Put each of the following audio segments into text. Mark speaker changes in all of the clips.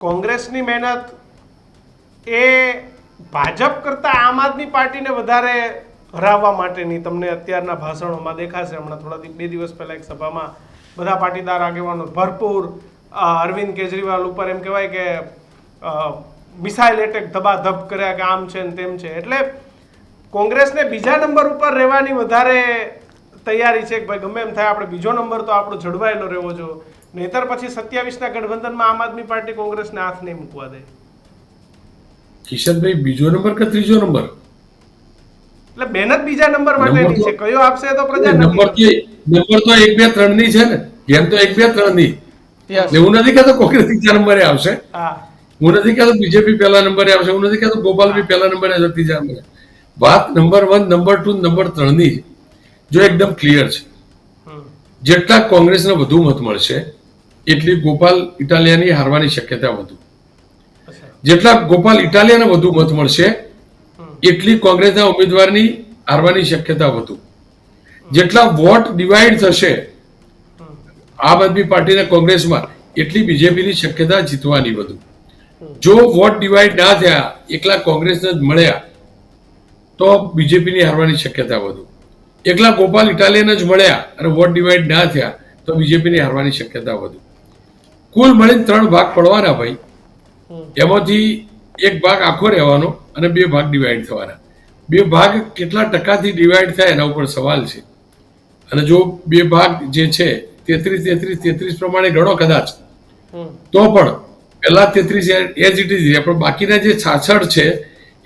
Speaker 1: કોંગ્રેસની મહેનત એ ભાજપ કરતાં આમ આદમી પાર્ટીને વધારે હરાવવા માટેની તમને અત્યારના ભાષણોમાં દેખાશે. હમણાં થોડા બે દિવસ પહેલાં એક સભામાં બધા પાટીદાર આગેવાનો ભરપૂર અરવિંદ કેજરીવાલ ઉપર એમ કહેવાય કે મિસાઇલ એટેક ધબાધબ કર્યા કે આમ છે ને તેમ છે. એટલે કોંગ્રેસને બીજા નંબર ઉપર રહેવાની વધારે તૈયારી છે કે ભાઈ ગમે એમ થાય આપણે બીજો નંબર તો આપણો જળવાયેલો રહેવો જોઈએ, નહીતર પછી 27ના ગઠબંધનમાં આમ આદમી પાર્ટી કોંગ્રેસને હાથ નહીં મૂકવા દે.
Speaker 2: કિશનભાઈ બીજો નંબર કે ત્રીજો નંબર?
Speaker 1: એટલે મહેનત બીજા નંબર માટેની છે, કયો આપશે તો પ્રજા
Speaker 2: નંબર તો 1, 2, 3 ની છે ને. ગેમ તો 1, 2, 3 ની. હું નથી કહેતો કોંગ્રેસ ત્રીજા નંબરે આવશે, હું નથી કહેતો બીજેપી પહેલા નંબરે આવશે, હું નથી કહેતો ગોપાલભાઈ પહેલા નંબરે આવશે, ત્રીજા નંબરે. વાત નંબર 1, નંબર 2, નંબર 3 ની જો એકદમ ક્લિયર છે. જેટલા કોંગ્રેસને વધુ મત મળશે એટલી ગોપાલ ઇટાલિયાની હારવાની શક્યતા વધુ. જેટલા ગોપાલ ઇટાલિયાને વધુ મત મળશે એટલી કોંગ્રેસના ઉમેદવારની હારવાની શક્યતા વધુ. જેટલા વોટ ડિવાઈડ થશે આમ આદમી પાર્ટીના કોંગ્રેસમાં એટલી બીજેપીની શક્યતા જીતવાની વધુ. જો વોટ ડિવાઈડ ના થયા, એકલા કોંગ્રેસને જ મળ્યા તો બીજેપીની હારવાની શક્યતા વધુ. એકલા ગોપાલ ઇટાલિયન જ મળ્યા અને વોટ ડિવાઈડ ના થયા તો બીજેપીની હારવાની શક્યતા વધુ. કુલ મળીને 3 ભાગ પડવાના ભાઈ. એમાંથી એક ભાગ આખો રહેવાનો અને 2 ભાગ ડિવાઈડ થવાના. 2 ભાગ કેટલા ટકાથી ડિવાઈડ થાય એના ઉપર સવાલ છે. અને જો 2 ભાગ જે છે 33 પ્રમાણે ગણો કદાચ, તો પણ પહેલા 33 એ જ ઇટ ઇઝ, પણ બાકીના જે 66 છે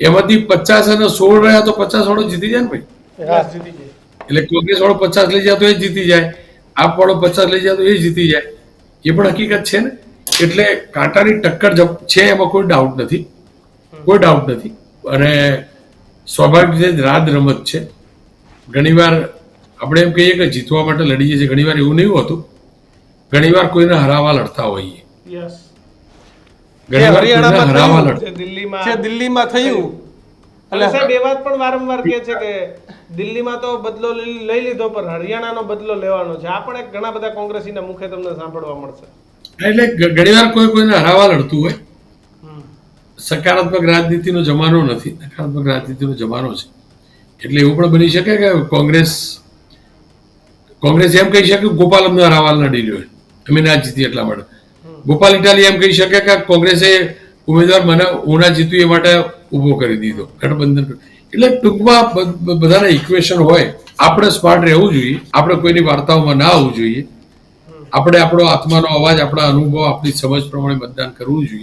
Speaker 2: એમાંથી 50 અને 16 રહ્યા તો 50 વાળો જીતી જાય ને ભાઈ. એટલે કોંગ્રેસ વાળો 50 લઈ જાય તો એ જીતી જાય, આપ વાળો 50 લઈ જાય તો એ જીતી જાય. એ પણ હકીકત છે ને. એટલે કાંટાની ટક્કર છે એમાં કોઈ ડાઉટ નથી, કોઈ ડાઉટ નથી. અને સ્વાભાવિક રીતે રાત રમત છે. ઘણીવાર આપણે એમ કહીએ કે જીતવા માટે લડીએ છીએ, ઘણીવાર એવું નહીં હોતું. ઘણીવાર કોઈને હરાવવા લડતા હોઈએ.
Speaker 1: દિલ્હીમાં થયું અને સાહેબ એ વાત પણ વારંવાર કહે છે કે દિલ્હીમાં તો બદલો લઈ લીધો પણ હરિયાણાનો બદલો લેવાનો છે. આ પણ એક ઘણા બધા કોંગ્રેસીના મુખે તમને સાંભળવા મળશે.
Speaker 2: એટલે ઘણીવાર કોઈને હરાવવા લડતું હોય. સકારાત્મક રાજનીતિનો જમાનો નથી, નકારાત્મક રાજનીતિનો જમાનો છે. એટલે એવું પણ બની શકે કે કોંગ્રેસ એમ કહી શકે ગોપાલ અમને હરાવવા લડી લ્યો, અમે ના જીતી એટલા માટે. ગોપાલ ઇટાલી એમ કહી શકે કે કોંગ્રેસે ઉમેદવાર મને હું ના જીતું એ માટે ઉભો કરી દીધો ગઠબંધન. એટલે ટૂંકમાં બધાના ઇક્વેશન હોય. આપણે સ્માર્ટ રહેવું જોઈએ, આપણે કોઈની વાર્તાઓમાં ના આવવું જોઈએ. આપણે આપણો આત્માનો અવાજ, આપણા અનુભવ, આપણી સમજ પ્રમાણે મતદાન કરવું જોઈએ.